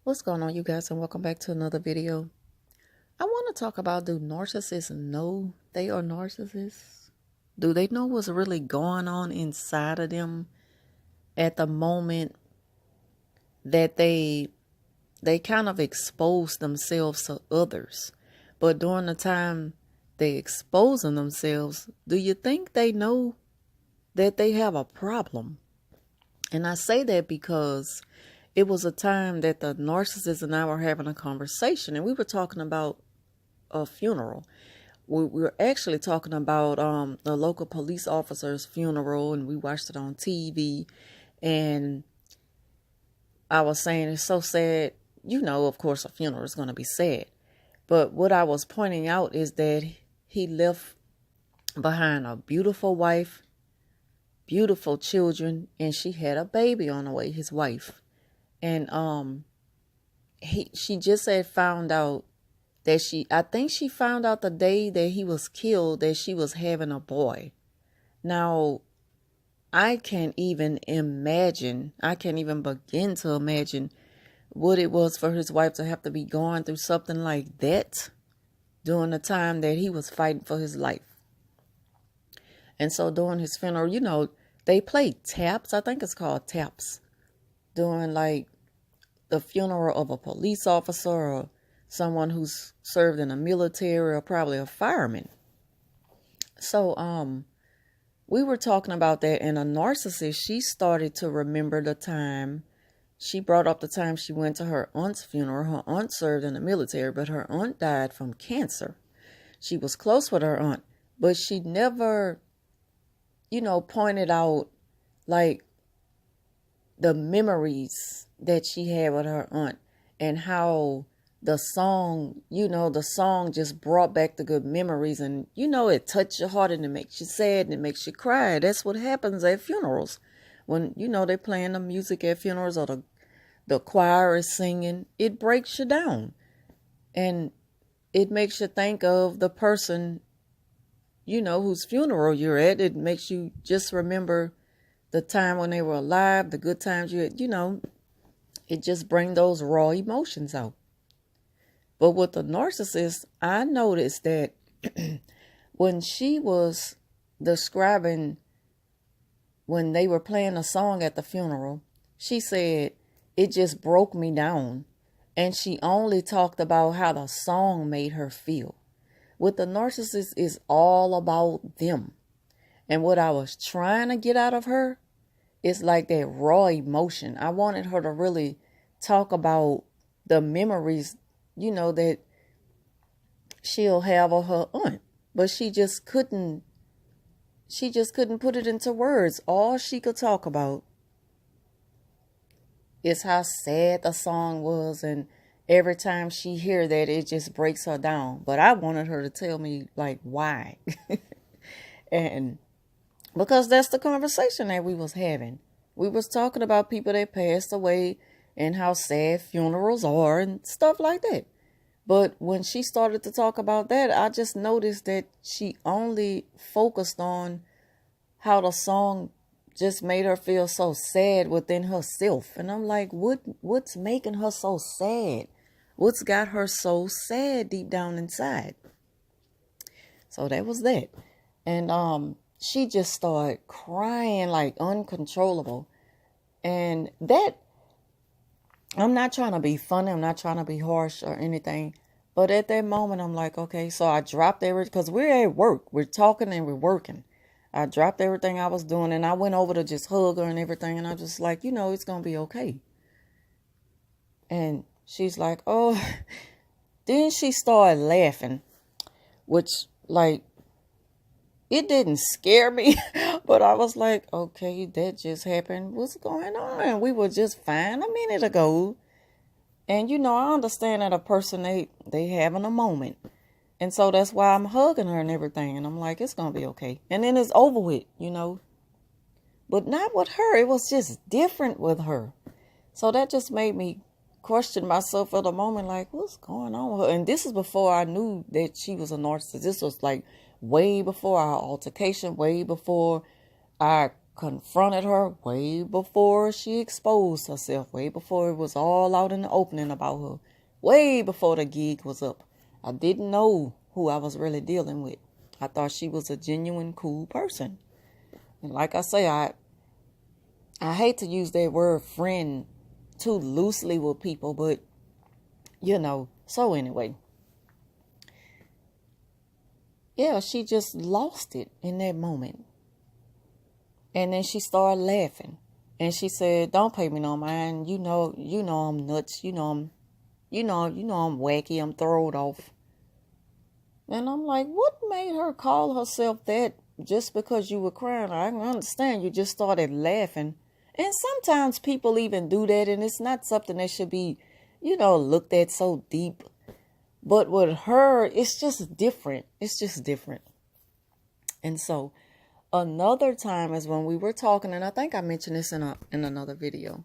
What's going on, you guys, and welcome back to another video. I want to talk about, do narcissists know they are narcissists? Do they know what's really going on inside of them at the moment that they kind of expose themselves to others? But during the time they exposing themselves, do you think they know that they have a problem? And I say that because it was a time that the narcissist and I were having a conversation, and we were talking about a funeral. We were actually talking about the local police officer's funeral, and we watched it on TV. And I was saying it's so sad. You know, of course, a funeral is going to be sad. But what I was pointing out is that he left behind a beautiful wife, beautiful children, and she had a baby on the way, his wife. And she just had found out that I think she found out the day that he was killed that she was having a boy. Now, I can't even begin to imagine what it was for his wife to have to be going through something like that during the time that he was fighting for his life. And so during his funeral, you know, they played taps. I think it's called taps. During like the funeral of a police officer or someone who's served in the military or probably a fireman. So we were talking about that, and a narcissist, she started to remember the time. She brought up the time she went to her aunt's funeral. Her aunt served in the military, but her aunt died from cancer. She was close with her aunt, but she never, pointed out like the memories that she had with her aunt and how the song just brought back the good memories. And, it touched your heart and it makes you sad and it makes you cry. That's what happens at funerals. When, they're playing the music at funerals or the choir is singing, it breaks you down. And it makes you think of the person, whose funeral you're at. It makes you just remember the time when they were alive, the good times you had, it just brings those raw emotions out. But with the narcissist, I noticed that when she was describing when they were playing a song at the funeral, she said, it just broke me down. And she only talked about how the song made her feel. With the narcissist, is all about them. And what I was trying to get out of her is like that raw emotion. I wanted her to really talk about the memories, that she'll have of her aunt. But she just couldn't put it into words. All she could talk about is how sad the song was, and every time she hear that, it just breaks her down. But I wanted her to tell me like why. And because that's the conversation that we was having. We was talking about people that passed away and how sad funerals are and stuff like that. But when she started to talk about that, I just noticed that she only focused on how the song just made her feel so sad within herself. And I'm like, what's making her so sad? What's got her so sad deep down inside? So that was that. And she just started crying like uncontrollable. And that, I'm not trying to be funny. I'm not trying to be harsh or anything. But at that moment, I'm like, okay, so I dropped everything because we're at work. We're talking and we're working. I dropped everything I was doing and I went over to just hug her and everything. And I was just like, it's going to be okay. And she's like, oh, then she started laughing, which like, it didn't scare me, but I was like, okay, that just happened. What's going on? We were just fine a minute ago. And, I understand that a person, they having a moment. And so that's why I'm hugging her and everything. And I'm like, it's going to be okay. And then it's over with, But not with her. It was just different with her. So that just made me question myself at the moment, like, what's going on with her? And this is before I knew that she was a narcissist. This was like way before our altercation, way before I confronted her way before she exposed herself, way before it was all out in the opening about her, way before the gig was up. I didn't know who I was really dealing with. I thought she was a genuine, cool person. And like I say, I hate to use that word friend too loosely with people, but so anyway. Yeah, she just lost it in that moment. And then she started laughing. And she said, "Don't pay me no mind. You know I'm nuts. You know I'm wacky. I'm thrown off." And I'm like, what made her call herself that just because you were crying? I can understand you just started laughing. And sometimes people even do that, and it's not something that should be, looked at so deep. But with her, it's just different. It's just different. And so another time is when we were talking, and I think I mentioned this in another video.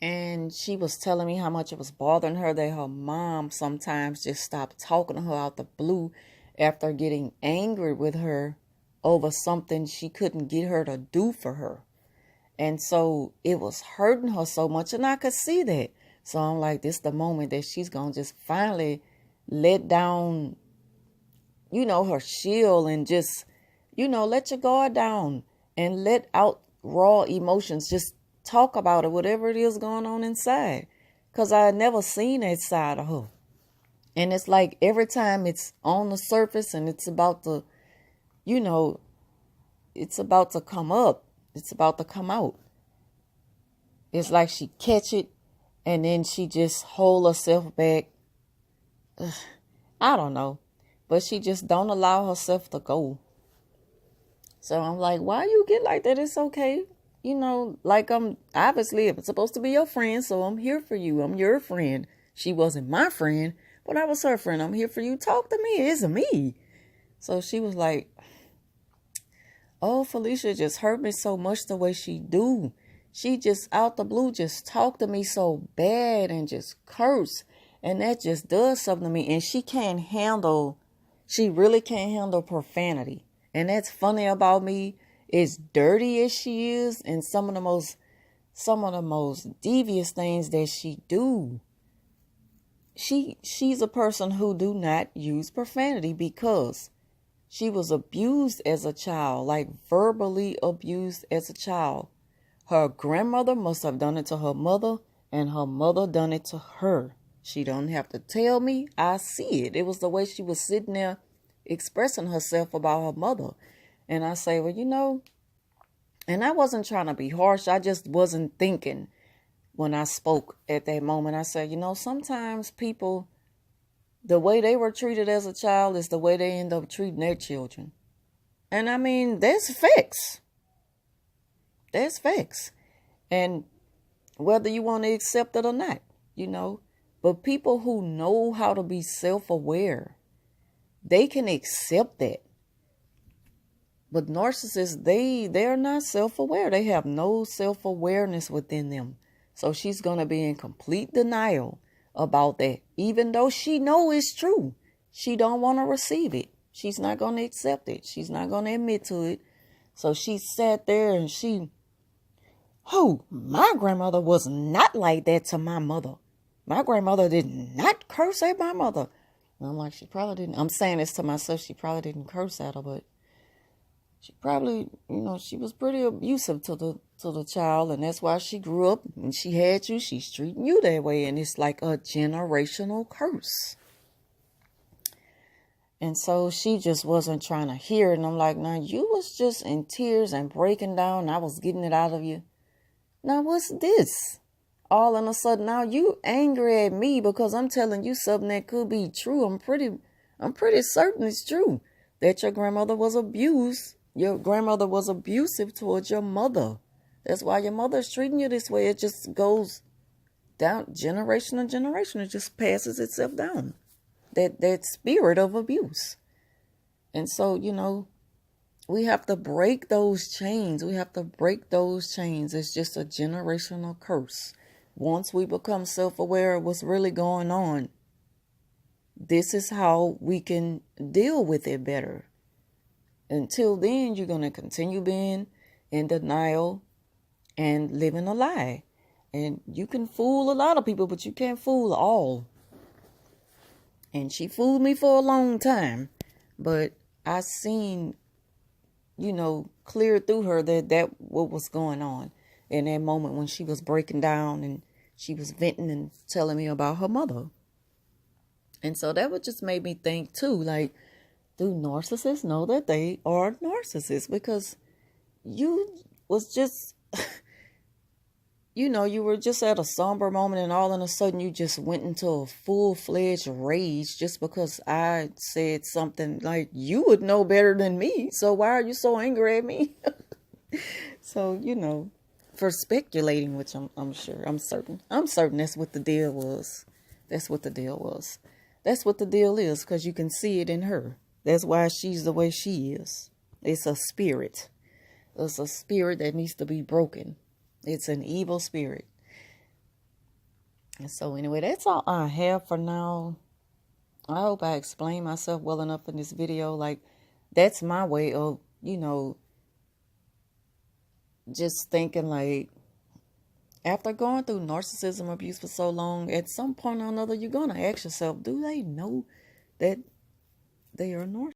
And she was telling me how much it was bothering her that her mom sometimes just stopped talking to her out the blue after getting angry with her over something she couldn't get her to do for her. And so it was hurting her so much, and I could see that. So I'm like, this is the moment that she's going to just finally let down, her shield and just, let your guard down and let out raw emotions. Just talk about it, whatever it is going on inside. Because I had never seen that side of her. And it's like every time it's on the surface and it's about to, it's about to come up. It's about to come out. It's like she catch it and then she just hold herself back. I don't know. But she just don't allow herself to go. So I'm like, why you get like that? It's okay. Like I'm supposed to be your friend, so I'm here for you. I'm your friend. She wasn't my friend, but I was her friend. I'm here for you. Talk to me. It's me. So she was like, oh, Felicia just hurt me so much the way she do. She just out the blue just talked to me so bad and just curse. And that just does something to me. And she really can't handle profanity. And that's funny about me. As dirty as she is, and some of the most devious things that she do. She's a person who do not use profanity because she was abused as a child, like verbally abused as a child. Her grandmother must have done it to her mother, and her mother done it to her. She don't have to tell me. I see it. It was the way she was sitting there expressing herself about her mother. And I say, well, and I wasn't trying to be harsh. I just wasn't thinking when I spoke at that moment. I said, sometimes people, the way they were treated as a child is the way they end up treating their children. And I mean, that's facts. That's facts. And whether you want to accept it or not, but people who know how to be self-aware, they can accept that. But narcissists, they're not self-aware. They have no self-awareness within them. So she's going to be in complete denial about that. Even though she knows it's true. She don't want to receive it. She's not going to accept it. She's not going to admit to it. So she sat there and my grandmother was not like that to my mother. My grandmother did not curse at my mother. And I'm like, she probably didn't. I'm saying this to myself. She probably didn't curse at her, but she probably, she was pretty abusive to the child, and that's why she grew up and she had you. She's treating you that way, and it's like a generational curse. And so she just wasn't trying to hear it. And I'm like, now you was just in tears and breaking down. And I was getting it out of you. Now what's this? All of a sudden now you angry at me because I'm telling you something that could be true. I'm pretty certain it's true that your grandmother was abused. Your grandmother was abusive towards your mother. That's why your mother's treating you this way. It just goes down generation to generation. It just passes itself down. That spirit of abuse. And so, we have to break those chains. We have to break those chains. It's just a generational curse. Once we become self-aware of what's really going on, this is how we can deal with it better. Until then, you're going to continue being in denial and living a lie. And you can fool a lot of people, but you can't fool all. And she fooled me for a long time. But I seen, clear through her that what was going on in that moment when she was breaking down and she was venting and telling me about her mother. And so that would just made me think too, like, do narcissists know that they are narcissists? Because you was just, you were just at a somber moment and all of a sudden you just went into a full-fledged rage just because I said something like, you would know better than me. So why are you so angry at me? So, for speculating, which I'm certain that's what the deal was. That's what the deal was. That's what the deal is, because you can see it in her. That's why she's the way she is. It's a spirit. It's a spirit that needs to be broken. It's an evil spirit. And so anyway, that's all I have for now. I hope I explained myself well enough in this video. Like, that's my way of, just thinking, like, after going through narcissism abuse for so long, at some point or another, you're going to ask yourself, do they know that they are narcissists?